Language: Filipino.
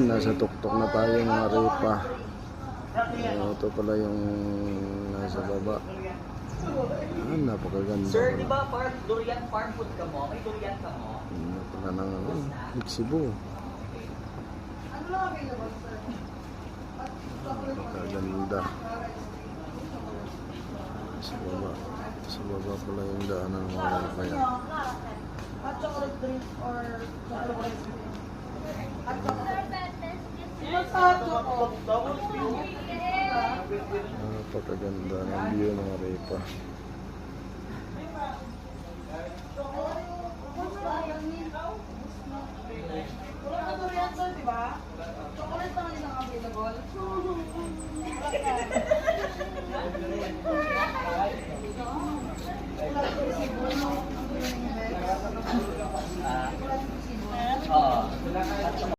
Nasa tuktok na tayo mga ripa. Ito pala yung nasa baba. Napakaganda. Sir, di ba durian farm food ka mo? May durian ka mo? Pala ng Cebu. Napakaganda. Sa baba. Sa baba pala yung daanan ng mga kaya. Hot chocolate drink or chocolate drink? Hot chocolate. Napakaganda ng view ng Arepa. Wala ka durian sir, di ba? Chocolate naman yung available.